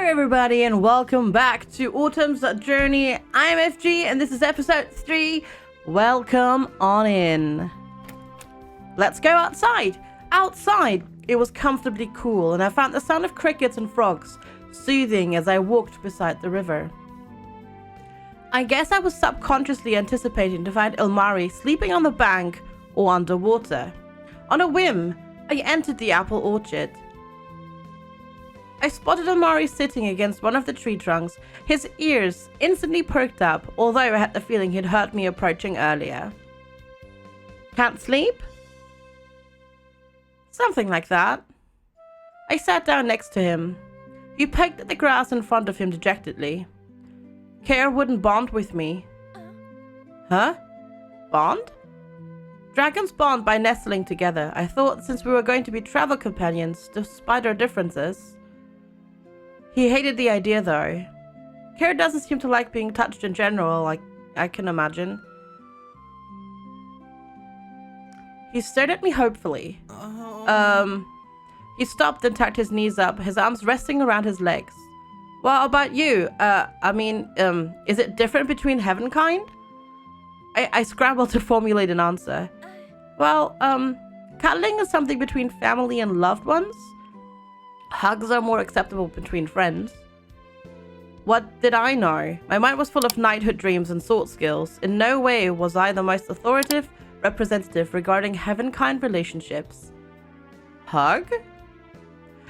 everybody, and welcome back to Autumn's Journey. I'm FG, and this is episode 3. Welcome on in. Let's go outside. Outside, it was comfortably cool, and I found the sound of crickets and frogs soothing as I walked beside the river. I guess I was subconsciously anticipating to find Ilmari sleeping on the bank or underwater. On a whim, I entered the apple orchard. I spotted Ilmari sitting against one of the tree trunks. His ears instantly perked up, although I had the feeling he'd heard me approaching earlier. Can't sleep? Something like that. I sat down next to him. He pecked at the grass in front of him dejectedly. Care wouldn't bond with me. Huh? Bond? Dragons bond by nestling together. I thought since we were going to be travel companions, despite our differences. He hated the idea though. Care doesn't seem to like being touched in general, like I can imagine. He stared at me hopefully. He stopped and tucked his knees up, his arms resting around his legs. Well, about you? Is it different between Heavenkind? I scrambled to formulate an answer. Well, cuddling is something between family and loved ones. Hugs are more acceptable between friends. What did I know? My mind was full of knighthood dreams and sword skills. In no way was I the most authoritative representative regarding Heavenkind relationships. Hug?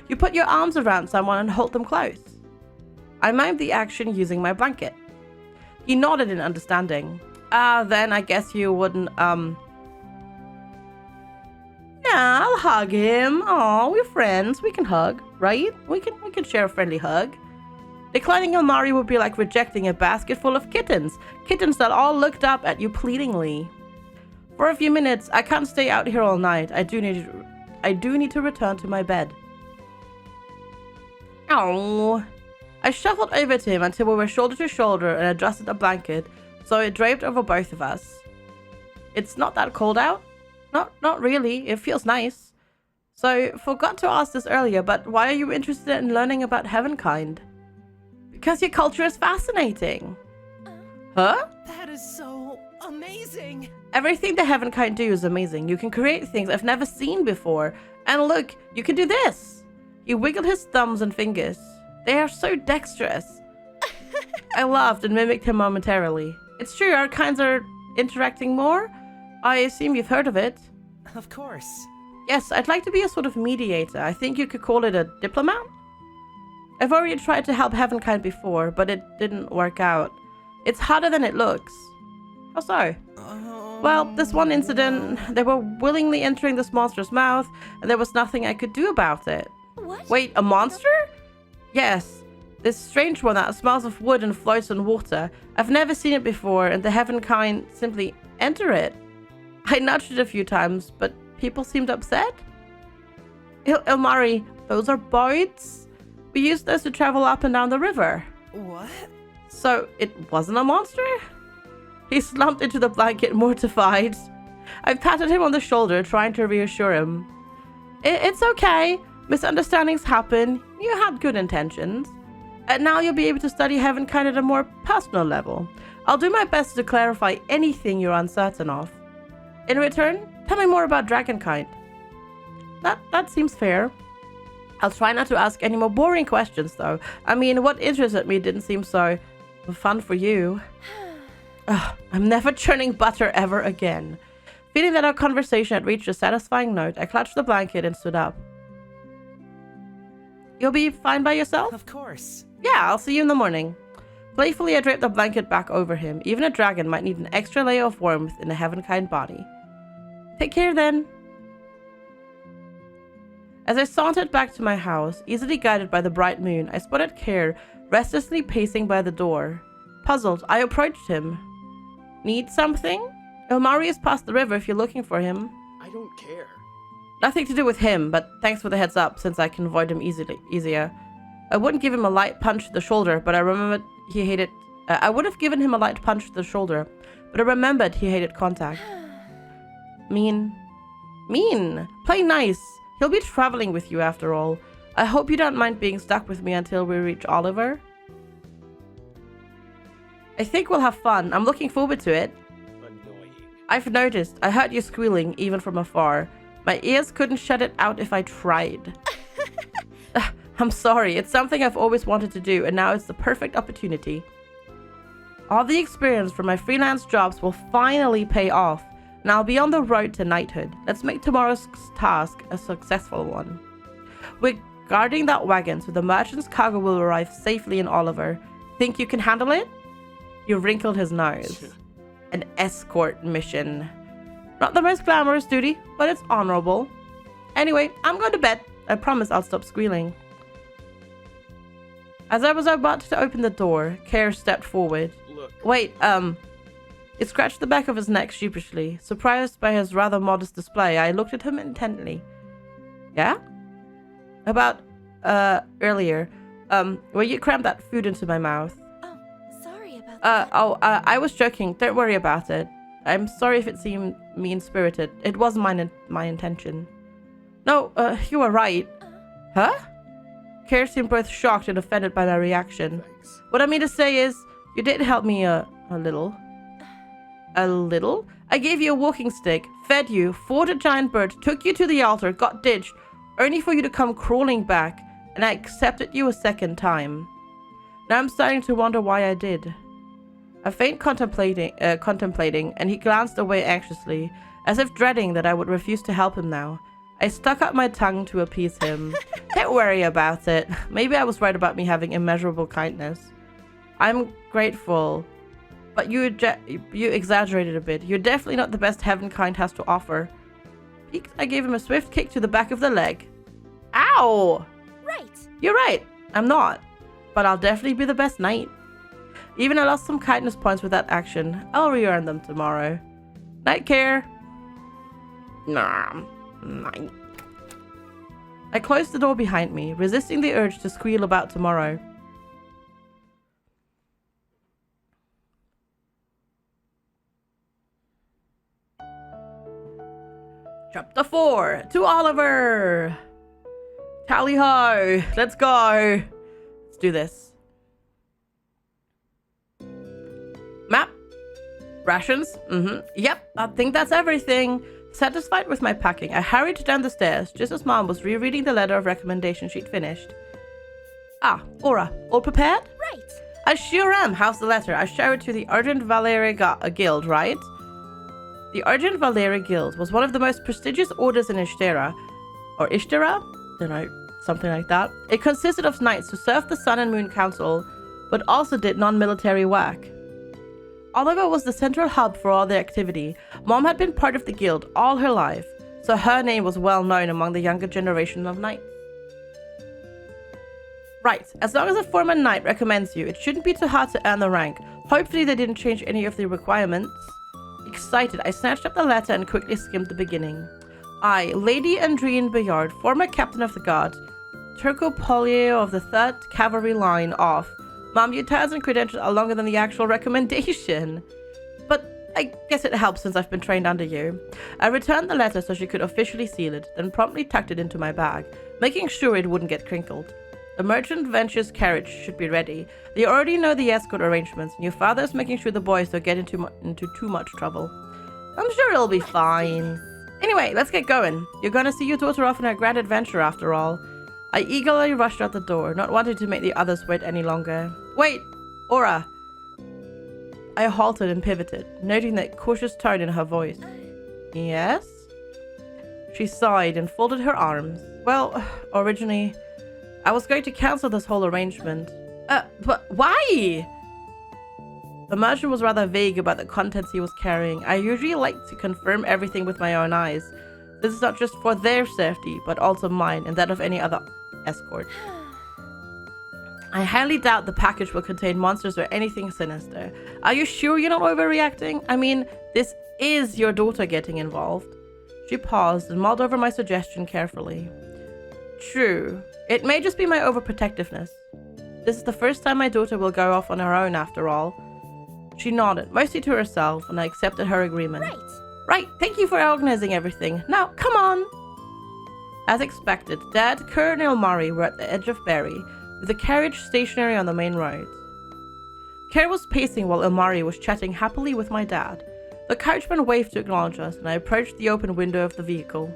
You put your arms around someone and hold them close. I mimed the action using my blanket. He nodded in understanding. Then I guess you wouldn't, Yeah, I'll hug him. Aw, we're friends. We can hug, right? We can share a friendly hug. Declining Ilmari would be like rejecting a basket full of kittens. Kittens that all looked up at you pleadingly. For a few minutes, I can't stay out here all night. I do need to return to my bed. Oh. I shuffled over to him until we were shoulder to shoulder and adjusted a blanket so it draped over both of us. It's not that cold out? Not really. It feels nice. So, forgot to ask this earlier, but why are you interested in learning about Heavenkind? Because your culture is fascinating. Huh? That is so amazing. Everything the Heavenkind do is amazing. You can create things I've never seen before. And look, you can do this. He wiggled his thumbs and fingers. They are so dexterous. I laughed and mimicked him momentarily. It's true, our kinds are interacting more. I assume you've heard of it. Of course. Yes, I'd like to be a sort of mediator. I think you could call it a diplomat. I've already tried to help Heavenkind before, but it didn't work out. It's harder than it looks. How so? Well, this one incident, they were willingly entering this monster's mouth, and there was nothing I could do about it. What? Wait, a monster? Yes, this strange one that smells of wood and floats on water. I've never seen it before, and the Heavenkind simply enter it. I nudged it a few times, but people seemed upset. Ilmari, those are boats? We used those to travel up and down the river. What? So, it wasn't a monster? He slumped into the blanket, mortified. I patted him on the shoulder, trying to reassure him. It's okay. Misunderstandings happen. You had good intentions. And now you'll be able to study Heavenkind at a more personal level. I'll do my best to clarify anything you're uncertain of. In return, tell me more about Dragonkind. That seems fair. I'll try not to ask any more boring questions, though. I mean, what interested me didn't seem so fun for you. I'm never churning butter ever again. Feeling that our conversation had reached a satisfying note, I clutched the blanket and stood up. You'll be fine by yourself? Of course. Yeah, I'll see you in the morning. Playfully, I draped the blanket back over him. Even a dragon might need an extra layer of warmth in a Heavenkind body. Take care then. As I sauntered back to my house, easily guided by the bright moon, I spotted Care restlessly pacing by the door. Puzzled, I approached him. Need something? Ilmari is past the river if you're looking for him. I don't care. Nothing to do with him, but thanks for the heads up since I can avoid him easier. I wouldn't give him a light punch to the shoulder, but I remembered he hated... I would have given him a light punch to the shoulder, but I remembered he hated contact. Mean. Play nice. He'll be traveling with you after all. I hope you don't mind being stuck with me until we reach Oliver. I think we'll have fun. I'm looking forward to it. Annoying. I've noticed. I heard you squealing even from afar. My ears couldn't shut it out if I tried. I'm sorry. It's something I've always wanted to do, and now it's the perfect opportunity. All the experience from my freelance jobs will finally pay off, and I'll be on the road to knighthood. Let's make tomorrow's task a successful one. We're guarding that wagon so the merchant's cargo will arrive safely in Oliver. Think you can handle it? He wrinkled his nose. An escort mission. Not the most glamorous duty, but it's honorable. Anyway, I'm going to bed. I promise I'll stop squealing. As I was about to open the door, Care stepped forward. Look. Wait, he scratched the back of his neck sheepishly. Surprised by his rather modest display, I looked at him intently. Yeah? About, earlier, where you crammed that food into my mouth. Oh, sorry about that. I was joking. Don't worry about it. I'm sorry if it seemed mean-spirited. It wasn't my intention. No, you were right. Huh? Care seemed both shocked and offended by my reaction. Thanks. What I mean to say is, you did help me a little. A little? I gave you a walking stick, fed you, fought a giant bird, took you to the altar, got ditched, only for you to come crawling back, and I accepted you a second time. Now I'm starting to wonder why I did. I feigned contemplating, and he glanced away anxiously, as if dreading that I would refuse to help him now. I stuck out my tongue to appease him. Don't worry about it. Maybe I was right about me having immeasurable kindness. I'm grateful, but you exaggerated a bit. You're definitely not the best Heavenkind has to offer. I gave him a swift kick to the back of the leg. Ow! Right. You're right. I'm not. But I'll definitely be the best knight. Even I lost some kindness points with that action. I'll re-earn them tomorrow. Night, Care. Nah. Night. I closed the door behind me, resisting the urge to squeal about tomorrow. Chapter 4. To Oliver. Tally ho. Let's go. Let's do this. Map. Rations. Yep, I think that's everything. Satisfied with my packing, I hurried down the stairs just as Mom was rereading the letter of recommendation she'd finished. Ah, Aura, all prepared? Right. I sure am. How's the letter? I show it to the Argent Valeria Guild, right? The Argent Valeria Guild was one of the most prestigious orders in Ishtera. Or Ishtera? Don't know, something like that. It consisted of knights who served the Sun and Moon Council, but also did non-military work. Oliver was the central hub for all the activity. Mom had been part of the guild all her life, so her name was well known among the younger generation of knights. Right, as long as a former knight recommends you, it shouldn't be too hard to earn the rank. Hopefully they didn't change any of the requirements. Excited, I snatched up the letter and quickly skimmed the beginning. I, Lady Andrine Bayard, former captain of the guard, Turco Polio of the 3rd Cavalry Line, off. Mom, your ties and credentials are longer than the actual recommendation. But I guess it helps since I've been trained under you. I returned the letter so she could officially seal it, then promptly tucked it into my bag, making sure it wouldn't get crinkled. The merchant venture's carriage should be ready. They already know the escort arrangements, and your father's making sure the boys don't get into too much trouble. I'm sure it'll be fine. Anyway, let's get going. You're gonna see your daughter off on her grand adventure after all. I eagerly rushed out the door, not wanting to make the others wait any longer. Wait! Aura! I halted and pivoted, noting that cautious tone in her voice. Yes? She sighed and folded her arms. Well, originally, I was going to cancel this whole arrangement. But why? The merchant was rather vague about the contents he was carrying. I usually like to confirm everything with my own eyes. This is not just for their safety, but also mine and that of any other escort. I highly doubt the package will contain monsters or anything sinister. Are you sure you're not overreacting? I mean, this is your daughter getting involved. She paused and mulled over my suggestion carefully. True. It may just be my overprotectiveness. This is the first time my daughter will go off on her own after all. She nodded, mostly to herself, and I accepted her agreement. Right. Right, thank you for organizing everything. Now, come on! As expected, Dad, Kerr, and Ilmari were at the edge of Berry, with the carriage stationary on the main road. Kerr was pacing while Ilmari was chatting happily with my dad. The coachman waved to acknowledge us, and I approached the open window of the vehicle.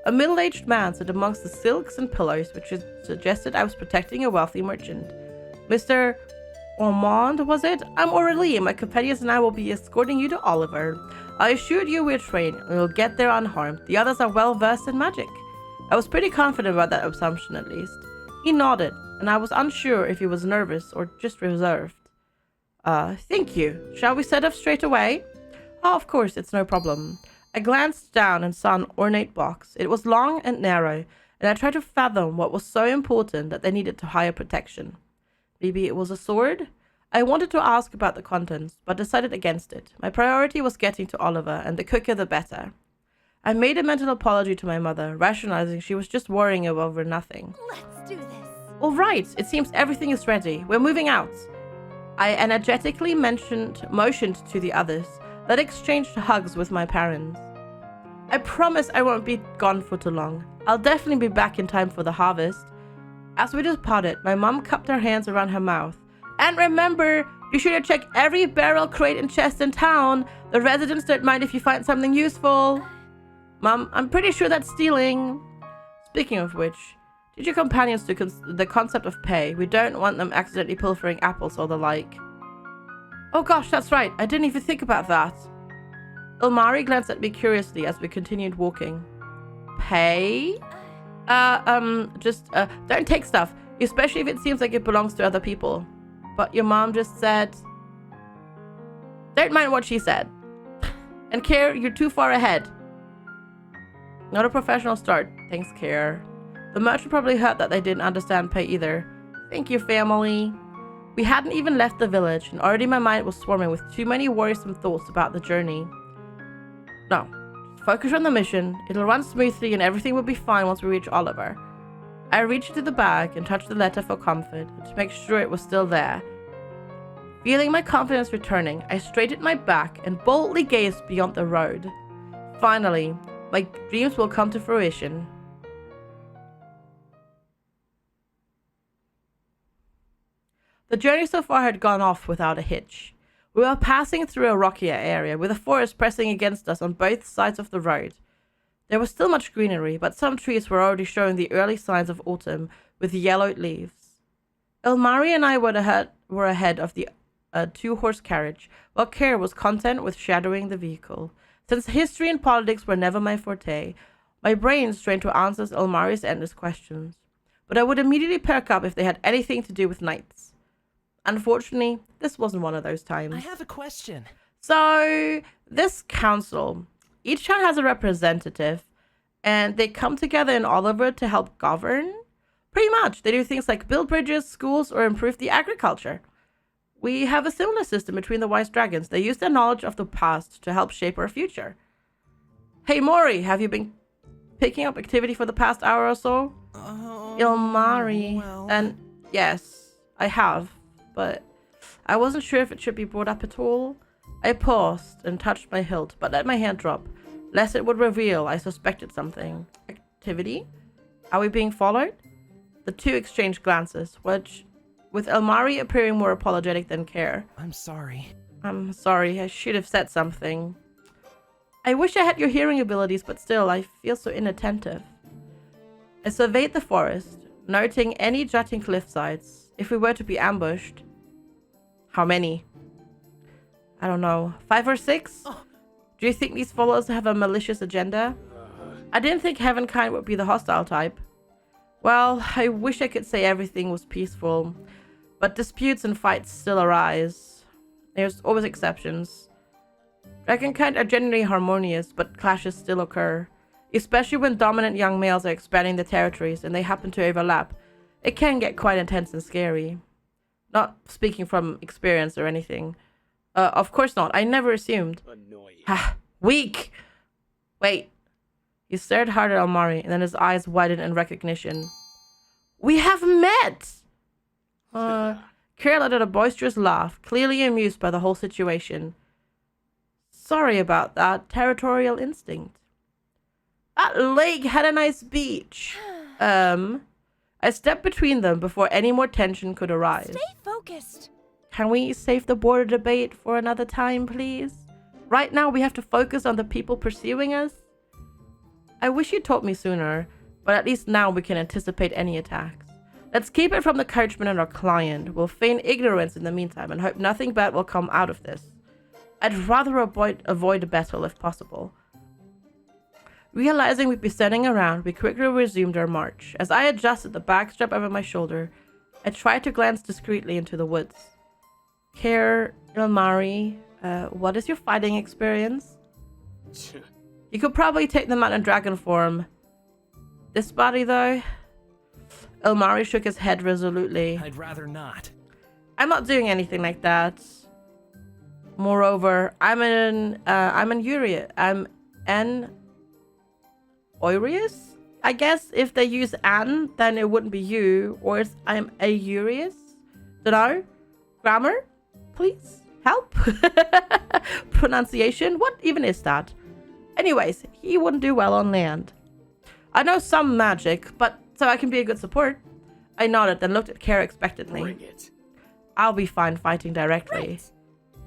A middle-aged man sat amongst the silks and pillows, which suggested I was protecting a wealthy merchant. Mr. Ormond, was it? I'm Aurelie, and my companions and I will be escorting you to Oliver. I assured you we're trained, and we'll get there unharmed. The others are well-versed in magic. I was pretty confident about that assumption, at least. He nodded, and I was unsure if he was nervous or just reserved. Thank you. Shall we set off straight away? Oh, of course, it's no problem. I glanced down and saw an ornate box. It was long and narrow, and I tried to fathom what was so important that they needed to hire protection. Maybe it was a sword? I wanted to ask about the contents, but decided against it. My priority was getting to Oliver, and the quicker the better. I made a mental apology to my mother, rationalizing she was just worrying over nothing. Let's do this. All right, it seems everything is ready. We're moving out. I energetically motioned to the others, then exchanged hugs with my parents. I promise I won't be gone for too long. I'll definitely be back in time for the harvest. As we departed, my mom cupped her hands around her mouth. And remember, be sure to check every barrel, crate, and chest in town. The residents don't mind if you find something useful. Mom, I'm pretty sure that's stealing. Speaking of which, teach your companions to the concept of pay. We don't want them accidentally pilfering apples or the like. Oh gosh, that's right. I didn't even think about that. Ilmari glanced at me curiously as we continued walking. Pay? Don't take stuff, especially if it seems like it belongs to other people. But your mom just said... Don't mind what she said. And Care, you're too far ahead. Not a professional start. Thanks, Care. The merchant probably heard that they didn't understand pay either. Thank you, family. We hadn't even left the village, and already my mind was swarming with too many worrisome thoughts about the journey. No. Focus on the mission. It'll run smoothly and everything will be fine once we reach Oliver. I reached into the bag and touched the letter for comfort, to make sure it was still there. Feeling my confidence returning, I straightened my back and boldly gazed beyond the road. Finally, my dreams will come to fruition. The journey so far had gone off without a hitch. We were passing through a rockier area, with a forest pressing against us on both sides of the road. There was still much greenery, but some trees were already showing the early signs of autumn, with yellowed leaves. Ilmari and I were ahead of the two-horse carriage, while Care was content with shadowing the vehicle. Since history and politics were never my forte, my brain strained to answer Ilmari's endless questions. But I would immediately perk up if they had anything to do with knights. Unfortunately, this wasn't one of those times. I have a question. So, this council, each town has a representative, and they come together in Oliver to help govern? Pretty much. They do things like build bridges, schools, or improve the agriculture. We have a similar system between the Wise Dragons. They use their knowledge of the past to help shape our future. Hey, Mori, have you been picking up activity for the past hour or so? Ilmari. Well... And yes, I have. But I wasn't sure if it should be brought up at all. I paused and touched my hilt, but let my hand drop, lest it would reveal I suspected something. Activity? Are we being followed? The two exchanged glances, which, with Ilmari appearing more apologetic than Care. I'm sorry. I'm sorry, I should have said something. I wish I had your hearing abilities, but still, I feel so inattentive. I surveyed the forest, noting any jutting cliff sides. If we were to be ambushed. How many? I don't know. 5 or 6? Oh. Do you think these followers have a malicious agenda? I didn't think Heavenkind would be the hostile type. Well, I wish I could say everything was peaceful, but disputes and fights still arise. There's always exceptions. Dragonkind are generally harmonious, but clashes still occur, especially when dominant young males are expanding their territories and they happen to overlap. It can get quite intense and scary. Not speaking from experience or anything. Of course not. I never assumed. Ha! Weak! Wait. He stared hard at Ilmari, and then his eyes widened in recognition. We have met! Kira let out a boisterous laugh, clearly amused by the whole situation. Sorry about that. Territorial instinct. That lake had a nice beach. I stepped between them before any more tension could arise. Stay focused. Can we save the border debate for another time, please? Right now, we have to focus on the people pursuing us. I wish you told me sooner, but at least now we can anticipate any attacks. Let's keep it from the coachman and our client. We'll feign ignorance in the meantime and hope nothing bad will come out of this. I'd rather avoid a battle if possible. Realizing we'd be setting around, we quickly resumed our march. As I adjusted the backstrap over my shoulder, I tried to glance discreetly into the woods. Care Ilmari, what is your fighting experience? You could probably take them out in dragon form. This body, though? Ilmari shook his head resolutely. I'd rather not. I'm not doing anything like that. Moreover, I'm an Eurius? I guess if they use an, then it wouldn't be you, or it's I'm a Eurius? Dunno? Grammar? Please? Help? Pronunciation? What even is that? Anyways, he wouldn't do well on land. I know some magic, but so I can be a good support. I nodded, then looked at Kara expectantly. Bring it. I'll be fine fighting directly.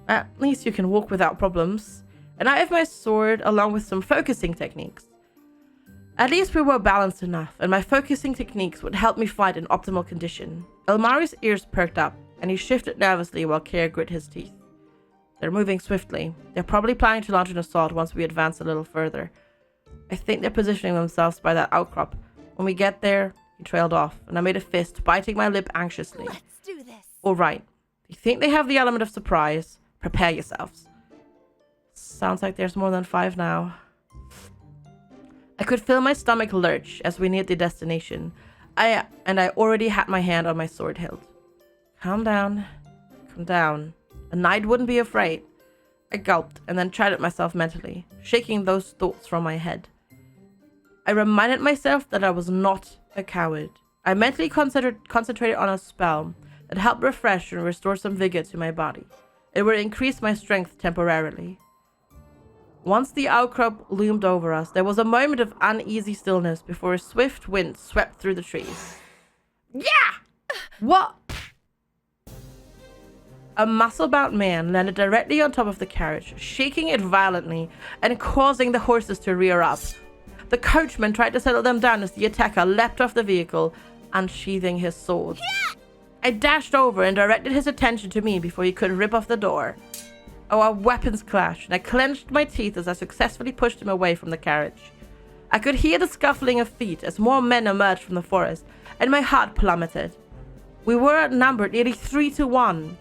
At least you can walk without problems. And I have my sword along with some focusing techniques. At least we were balanced enough, and my focusing techniques would help me fight in optimal condition. Ilmari's ears perked up, and he shifted nervously while Kara grit his teeth. They're moving swiftly. They're probably planning to launch an assault once we advance a little further. I think they're positioning themselves by that outcrop. When we get there, he trailed off, and I made a fist, biting my lip anxiously. Let's do this. All right. You think they have the element of surprise? Prepare yourselves. Sounds like there's more than 5 now. I could feel my stomach lurch as we neared the destination. I already had my hand on my sword hilt. Calm down. Calm down. A knight wouldn't be afraid. I gulped and then chided myself mentally, shaking those thoughts from my head. I reminded myself that I was not a coward. I mentally concentrated on a spell that helped refresh and restore some vigor to my body. It would increase my strength temporarily. Once the outcrop loomed over us, there was a moment of uneasy stillness before a swift wind swept through the trees. Yeah! What? A muscle-bound man landed directly on top of the carriage, shaking it violently and causing the horses to rear up. The coachman tried to settle them down as the attacker leapt off the vehicle, unsheathing his sword. I dashed over and directed his attention to me before he could rip off the door. Oh, our weapons clashed, and I clenched my teeth as I successfully pushed him away from the carriage. I could hear the scuffling of feet as more men emerged from the forest, and my heart plummeted. We were outnumbered nearly 3 to 1.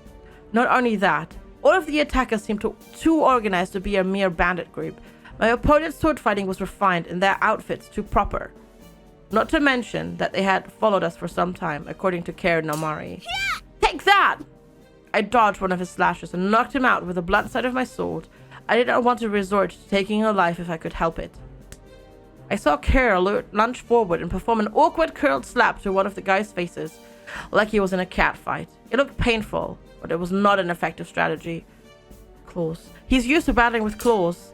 Not only that, all of the attackers seemed too organized to be a mere bandit group. My opponent's sword fighting was refined and their outfits too proper. Not to mention that they had followed us for some time, according to Karen Omari. Take that! I dodged one of his slashes and knocked him out with the blunt side of my sword. I did not want to resort to taking a life if I could help it. I saw Carol lunge forward and perform an awkward curled slap to one of the guy's faces, like he was in a cat fight. It looked painful, but it was not an effective strategy. Claws. He's used to battling with claws.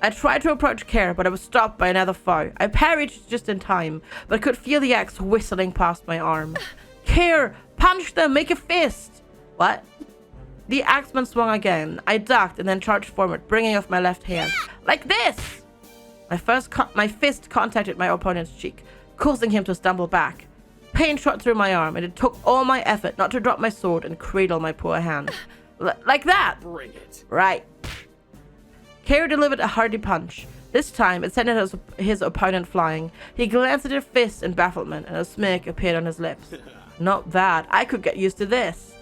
I tried to approach Care, but I was stopped by another foe. I parried just in time, but could feel the axe whistling past my arm. Care! Punch them! Make a fist! What? The axeman swung again. I ducked and then charged forward, bringing off my left hand. Like this! My fist contacted my opponent's cheek, causing him to stumble back. Pain shot through my arm, and it took all my effort not to drop my sword and cradle my poor hand. Like that! Bring it. Right. Care delivered a hearty punch. This time, it sent his opponent flying. He glanced at his fist in bafflement, and a smirk appeared on his lips. Not bad. I could get used to this.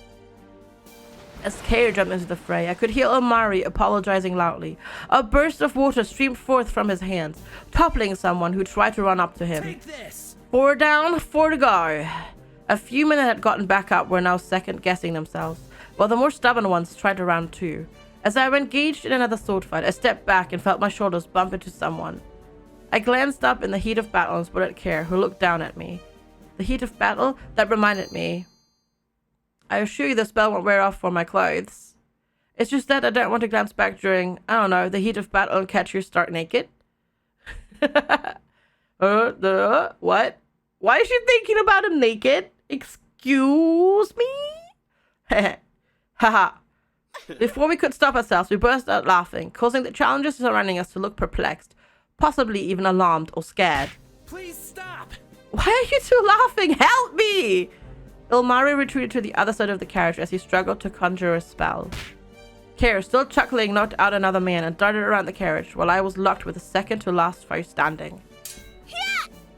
As Care jumped into the fray, I could hear Omari apologizing loudly. A burst of water streamed forth from his hands, toppling someone who tried to run up to him. Take this. 4 down, 4 to go. A few men that had gotten back up were now second-guessing themselves, while the more stubborn ones tried to round 2. As I engaged in another sword fight, I stepped back and felt my shoulders bump into someone. I glanced up in the heat of battle and spotted Care, who looked down at me. The heat of battle? That reminded me. I assure you the spell won't wear off for my clothes. It's just that I don't want to glance back during, I don't know, the heat of battle and catch you stark naked. What? Why is she thinking about him naked? Excuse me? Haha. Before we could stop ourselves, we burst out laughing, causing the challengers surrounding us to look perplexed, possibly even alarmed or scared. Please stop. Why are you two laughing? Help me! Ilmari retreated to the other side of the carriage as he struggled to conjure a spell. Kara, still chuckling, knocked out another man and darted around the carriage while I was locked with the second to last foe standing.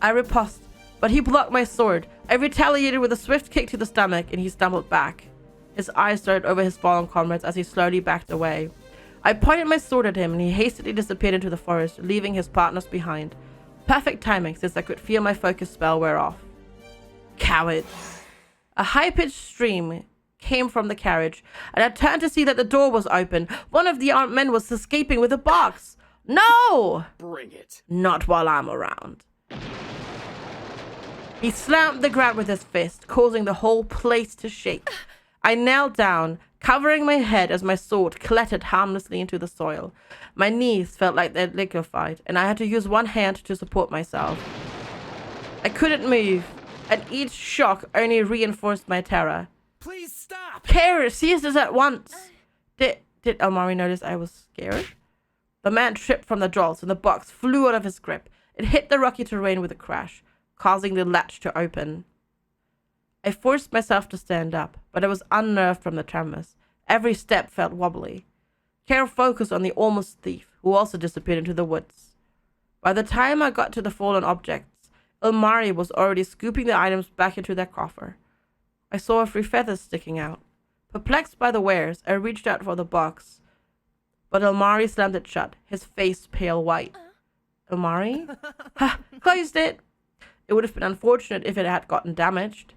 I riposted, but he blocked my sword. I retaliated with a swift kick to the stomach and he stumbled back. His eyes darted over his fallen comrades as he slowly backed away. I pointed my sword at him and he hastily disappeared into the forest, leaving his partners behind. Perfect timing since I could feel my focus spell wear off. Coward. A high-pitched scream came from the carriage, and I turned to see that the door was open. One of the armed men was escaping with a box. No! Bring it. Not while I'm around. He slammed the ground with his fist, causing the whole place to shake. I knelt down, covering my head as my sword clattered harmlessly into the soil. My knees felt like they'd liquefied, and I had to use one hand to support myself. I couldn't move, and each shock only reinforced my terror. Please stop. Kara, seize us at once. Did Ilmari notice I was scared? The man tripped from the jolts, and the box flew out of his grip. It hit the rocky terrain with a crash, causing the latch to open. I forced myself to stand up, but I was unnerved from the tremors. Every step felt wobbly. Kara focused on the almost thief, who also disappeared into the woods. By the time I got to the fallen objects, Ilmari was already scooping the items back into their coffer. I saw a few feathers sticking out. Perplexed by the wares, I reached out for the box, but Ilmari slammed it shut, his face pale white. Ilmari? Ha! Closed it! It would have been unfortunate if it had gotten damaged.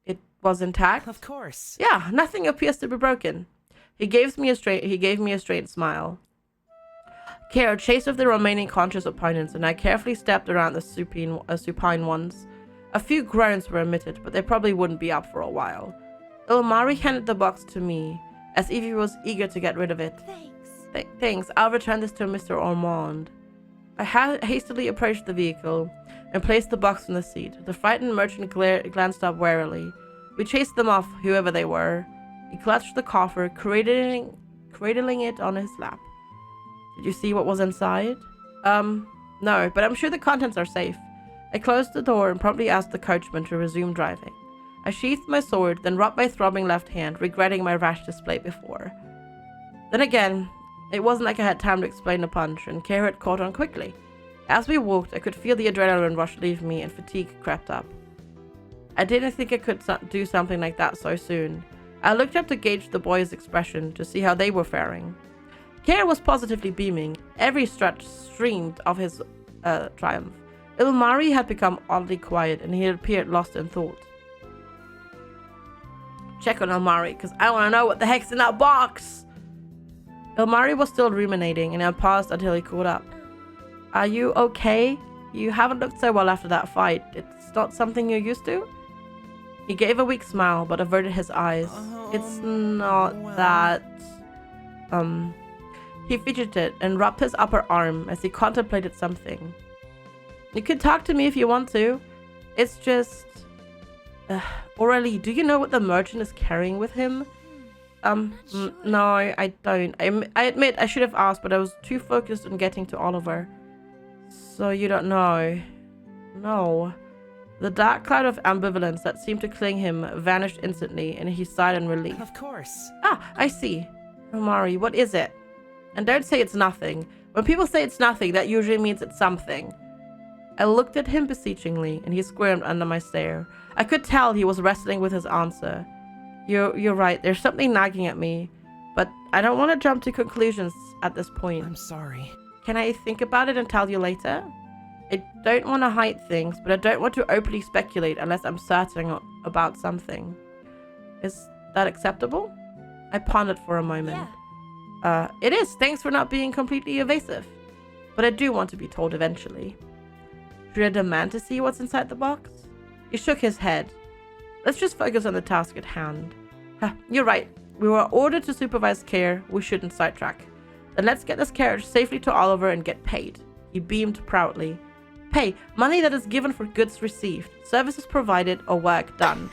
It was intact. Of course. Yeah, nothing appears to be broken. He gave me a straight smile. Kara chased off the remaining conscious opponents, and I carefully stepped around the supine ones. A few groans were emitted, but they probably wouldn't be up for a while. Ilmari handed the box to me, as if he was eager to get rid of it. Thanks. Thanks, I'll return this to Mr. Ormond. I hastily approached the vehicle and placed the box in the seat. The frightened merchant glanced up warily. We chased them off, whoever they were. He clutched the coffer, cradling it on his lap. Did you see what was inside? No, but I'm sure the contents are safe. I closed the door and promptly asked the coachman to resume driving. I sheathed my sword, then rubbed my throbbing left hand, regretting my rash display before. Then again, it wasn't like I had time to explain the punch, and Kara had caught on quickly. As we walked, I could feel the adrenaline rush leave me, and fatigue crept up. I didn't think I could do something like that so soon. I looked up to gauge the boys' expression, to see how they were faring. Kara was positively beaming. Every strut streamed of his triumph. Ilmari had become oddly quiet, and he had appeared lost in thought. Check on Ilmari, because I want to know what the heck's in that box! Ilmari was still ruminating, and I paused until he caught up. Are you okay? You haven't looked so well after that fight. It's not something you're used to? He gave a weak smile, but averted his eyes. It's not well. that... He fidgeted and rubbed his upper arm as he contemplated something. You can talk to me if you want to. It's just... Aurelie, do you know what the merchant is carrying with him? Sure. No, I don't. I admit I should have asked, but I was too focused on getting to Oliver. So you don't know? No. The dark cloud of ambivalence that seemed to cling him vanished instantly, and he sighed in relief. Of course. Ah, I see. Omari, what is it? And don't say it's nothing. When people say it's nothing, that usually means it's something. I looked at him beseechingly, and he squirmed under my stare. I could tell he was wrestling with his answer. You're right, there's something nagging at me, but I don't want to jump to conclusions at this point. I'm sorry. Can I think about it and tell you later? I don't want to hide things, but I don't want to openly speculate unless I'm certain about something. Is that acceptable? I pondered for a moment. Yeah. It is. Thanks for not being completely evasive. But I do want to be told eventually. Should I demand to see what's inside the box? He shook his head. Let's just focus on the task at hand. You're right. We were ordered to supervise care. We shouldn't sidetrack. Then let's get this carriage safely to Oliver and get paid. He beamed proudly. Pay. Money that is given for goods received, services provided, or work done.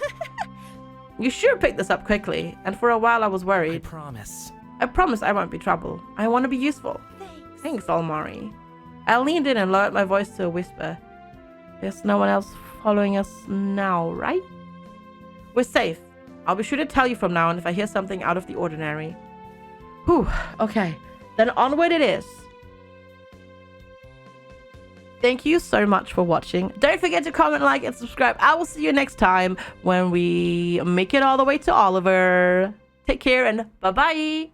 You sure picked this up quickly, and for a while I was I worried. promise. I promise I won't be trouble. I want to be useful. Thanks. Thanks, Almari. I leaned in and lowered my voice to a whisper. There's no one else following us now, right? We're safe. I'll be sure to tell you from now on if I hear something out of the ordinary. Whew, okay. Then onward it is. Thank you so much for watching. Don't forget to comment, like, and subscribe. I will see you next time when we make it all the way to Oliver. Take care and bye-bye.